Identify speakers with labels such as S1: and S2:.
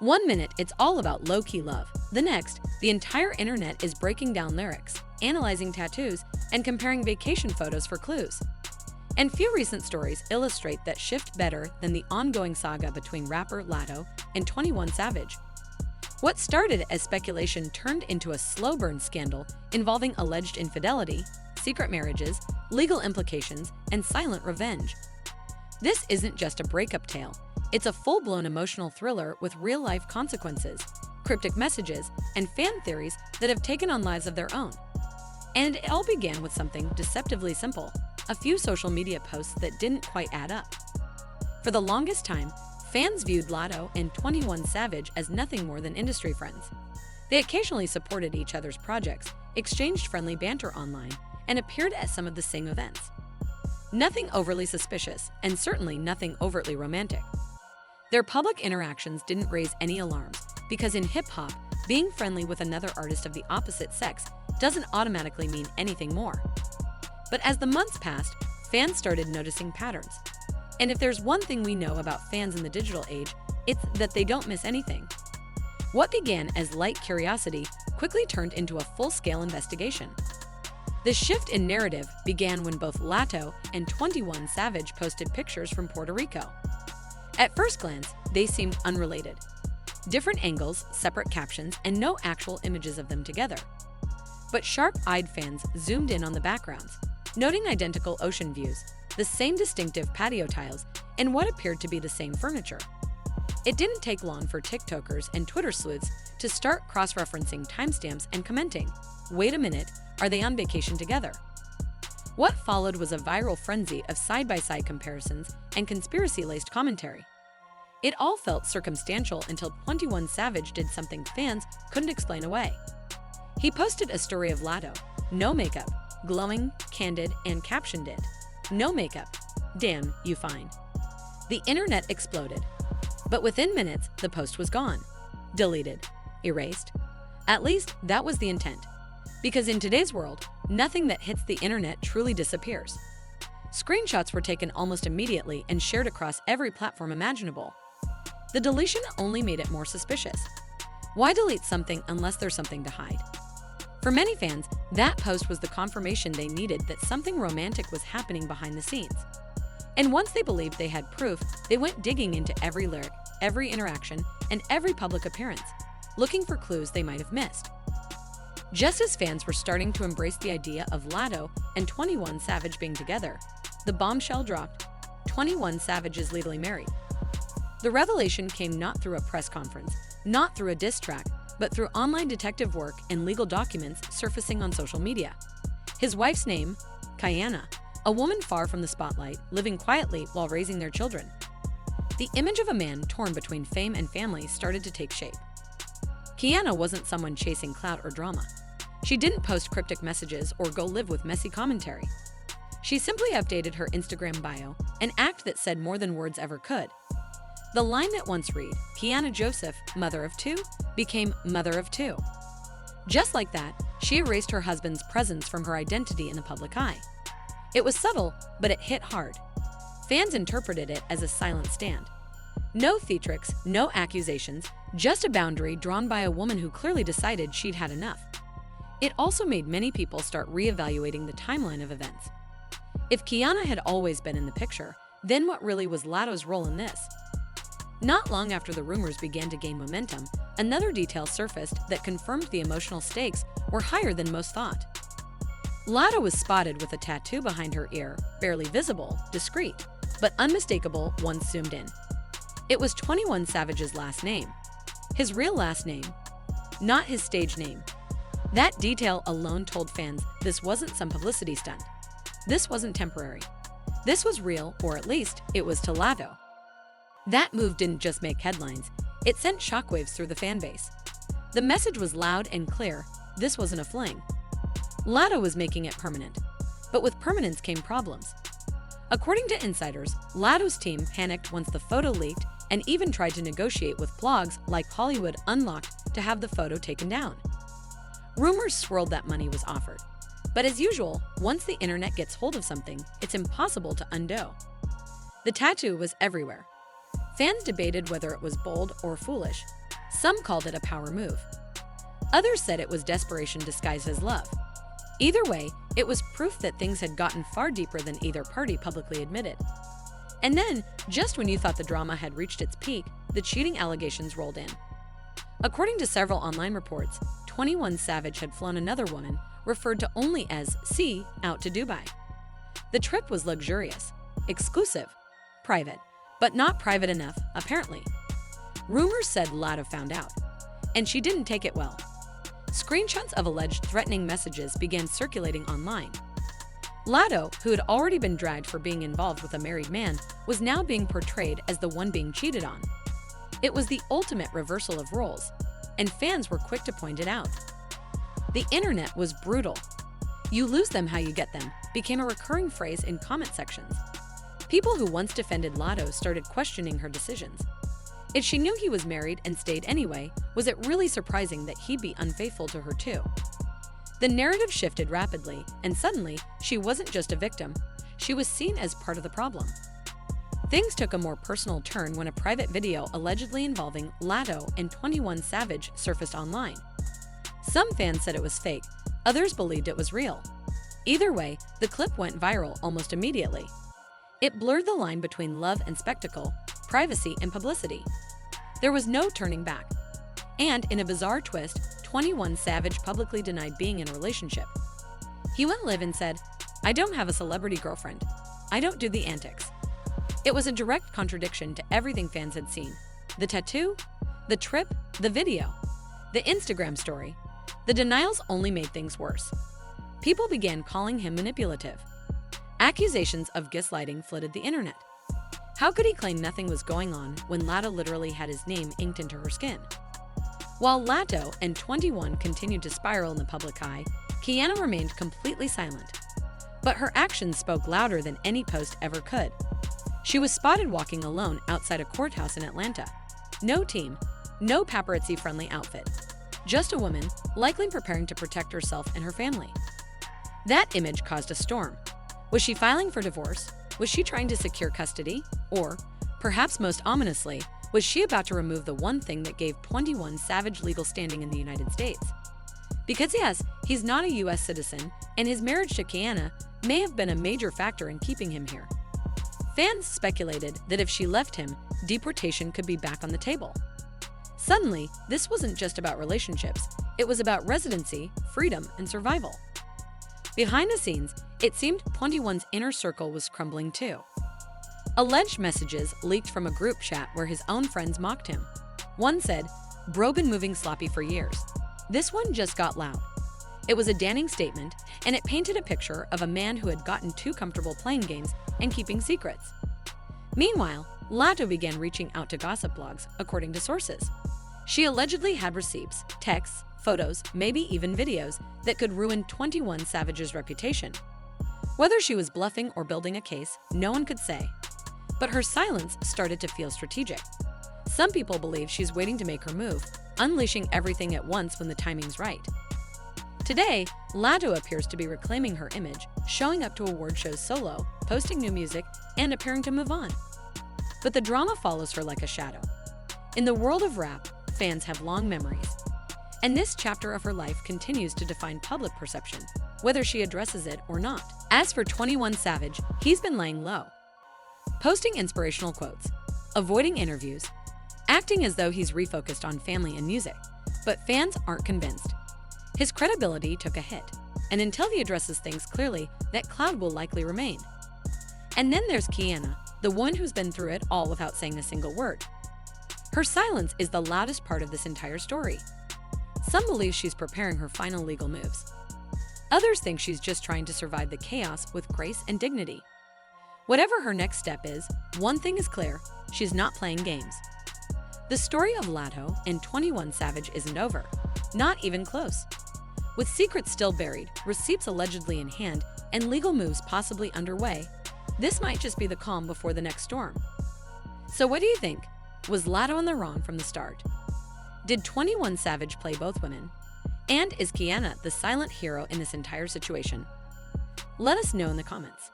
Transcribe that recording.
S1: One minute, it's all about low-key love. The next, the entire internet is breaking down lyrics, analyzing tattoos, and comparing vacation photos for clues. And few recent stories illustrate that shift better than the ongoing saga between rapper Latto and 21 Savage. What started as speculation turned into a slow-burn scandal involving alleged infidelity, secret marriages, legal implications, and silent revenge. This isn't just a breakup tale. It's a full-blown emotional thriller with real-life consequences, cryptic messages, and fan theories that have taken on lives of their own. And it all began with something deceptively simple, a few social media posts that didn't quite add up. For the longest time, fans viewed Latto and 21 Savage as nothing more than industry friends. They occasionally supported each other's projects, exchanged friendly banter online, and appeared at some of the same events. Nothing overly suspicious, and certainly nothing overtly romantic. Their public interactions didn't raise any alarms, because in hip-hop, being friendly with another artist of the opposite sex doesn't automatically mean anything more. But as the months passed, fans started noticing patterns. And if there's one thing we know about fans in the digital age, it's that they don't miss anything. What began as light curiosity quickly turned into a full-scale investigation. The shift in narrative began when both Latto and 21 Savage posted pictures from Puerto Rico. At first glance, they seemed unrelated. Different angles, separate captions, and no actual images of them together. But sharp-eyed fans zoomed in on the backgrounds, noting identical ocean views, the same distinctive patio tiles, and what appeared to be the same furniture. It didn't take long for TikTokers and Twitter sleuths to start cross-referencing timestamps and commenting, "Wait a minute, are they on vacation together?" What followed was a viral frenzy of side-by-side comparisons and conspiracy-laced commentary. It all felt circumstantial until 21 Savage did something fans couldn't explain away. He posted a story of Latto, no makeup, glowing, candid, and captioned it, "No makeup. Damn, you fine." The internet exploded. But within minutes, the post was gone. Deleted. Erased. At least, that was the intent. Because in today's world, nothing that hits the internet truly disappears. Screenshots were taken almost immediately and shared across every platform imaginable. The deletion only made it more suspicious. Why delete something unless there's something to hide? For many fans, that post was the confirmation they needed that something romantic was happening behind the scenes. And once they believed they had proof, they went digging into every lyric, every interaction, and every public appearance, looking for clues they might have missed. Just as fans were starting to embrace the idea of Latto and 21 Savage being together, the bombshell dropped. 21 Savage is legally married. The revelation came not through a press conference, not through a diss track, but through online detective work and legal documents surfacing on social media. His wife's name, Kiana, a woman far from the spotlight, living quietly while raising their children. The image of a man torn between fame and family started to take shape. Kiana wasn't someone chasing clout or drama. She didn't post cryptic messages or go live with messy commentary. She simply updated her Instagram bio, an act that said more than words ever could. The line that once read, "Kiana Joseph, mother of two," became "mother of two." Just like that, she erased her husband's presence from her identity in the public eye. It was subtle, but it hit hard. Fans interpreted it as a silent stand. No theatrics, no accusations, just a boundary drawn by a woman who clearly decided she'd had enough. It also made many people start reevaluating the timeline of events. If Kiana had always been in the picture, then what really was Latto's role in this? Not long after the rumors began to gain momentum, another detail surfaced that confirmed the emotional stakes were higher than most thought. Latto was spotted with a tattoo behind her ear, barely visible, discreet, but unmistakable once zoomed in. It was 21 Savage's last name. His real last name, not his stage name. That detail alone told fans this wasn't some publicity stunt. This wasn't temporary. This was real, or at least it was to Latto. That move didn't just make headlines, it sent shockwaves through the fanbase. The message was loud and clear: this wasn't a fling. Latto was making it permanent. But with permanence came problems. According to insiders, Latto's team panicked once the photo leaked and even tried to negotiate with blogs like Hollywood Unlocked to have the photo taken down. Rumors swirled that money was offered. But as usual, once the internet gets hold of something, it's impossible to undo. The tattoo was everywhere. Fans debated whether it was bold or foolish. Some called it a power move. Others said it was desperation disguised as love. Either way, it was proof that things had gotten far deeper than either party publicly admitted. And then, just when you thought the drama had reached its peak, the cheating allegations rolled in. According to several online reports, 21 Savage had flown another woman, referred to only as C, out to Dubai. The trip was luxurious, exclusive, private, but not private enough, apparently. Rumors said Latto found out, and she didn't take it well. Screenshots of alleged threatening messages began circulating online. Latto, who had already been dragged for being involved with a married man, was now being portrayed as the one being cheated on. It was the ultimate reversal of roles, and fans were quick to point it out. The internet was brutal. "You lose them how you get them" became a recurring phrase in comment sections. People who once defended Latto started questioning her decisions. If she knew he was married and stayed anyway, was it really surprising that he'd be unfaithful to her too? The narrative shifted rapidly, and suddenly, she wasn't just a victim, she was seen as part of the problem. Things took a more personal turn when a private video allegedly involving Latto and 21 Savage surfaced online. Some fans said it was fake, others believed it was real. Either way, the clip went viral almost immediately. It blurred the line between love and spectacle, privacy and publicity. There was no turning back. And in a bizarre twist, 21 Savage publicly denied being in a relationship. He went live and said, "I don't have a celebrity girlfriend. I don't do the antics." It was a direct contradiction to everything fans had seen. The tattoo, the trip, the video, the Instagram story. The denials only made things worse. People began calling him manipulative. Accusations of gaslighting flooded the internet. How could he claim nothing was going on when Latto literally had his name inked into her skin? While Latto and 21 continued to spiral in the public eye, Kiana remained completely silent. But her actions spoke louder than any post ever could. She was spotted walking alone outside a courthouse in Atlanta. No team, no paparazzi-friendly outfit. Just a woman, likely preparing to protect herself and her family. That image caused a storm. Was she filing for divorce? Was she trying to secure custody? Or, perhaps most ominously, was she about to remove the one thing that gave 21 Savage legal standing in the United States? Because yes, he's not a US citizen, and his marriage to Kiana may have been a major factor in keeping him here. Fans speculated that if she left him, deportation could be back on the table. Suddenly, this wasn't just about relationships, it was about residency, freedom, and survival. Behind the scenes, it seemed 21's inner circle was crumbling too. Alleged messages leaked from a group chat where his own friends mocked him. One said, "Bro been moving sloppy for years." This one just got loud. It was a damning statement, and it painted a picture of a man who had gotten too comfortable playing games and keeping secrets. Meanwhile, Latto began reaching out to gossip blogs, according to sources. She allegedly had receipts, texts, photos, maybe even videos that could ruin 21 Savage's reputation. Whether she was bluffing or building a case, no one could say. But her silence started to feel strategic. Some people believe she's waiting to make her move, unleashing everything at once when the timing's right. Today, Latto appears to be reclaiming her image, showing up to award shows solo, posting new music, and appearing to move on. But the drama follows her like a shadow. In the world of rap, fans have long memories. And this chapter of her life continues to define public perception, whether she addresses it or not. As for 21 Savage, he's been laying low. Posting inspirational quotes, avoiding interviews, acting as though he's refocused on family and music. But fans aren't convinced. His credibility took a hit, and until he addresses things clearly, that cloud will likely remain. And then there's Kiana, the one who's been through it all without saying a single word. Her silence is the loudest part of this entire story. Some believe she's preparing her final legal moves. Others think she's just trying to survive the chaos with grace and dignity. Whatever her next step is, one thing is clear, she's not playing games. The story of Latto and 21 Savage isn't over, not even close. With secrets still buried, receipts allegedly in hand, and legal moves possibly underway, this might just be the calm before the next storm. So what do you think? Was Latto in the wrong from the start? Did 21 Savage play both women? And is Kiana the silent hero in this entire situation? Let us know in the comments.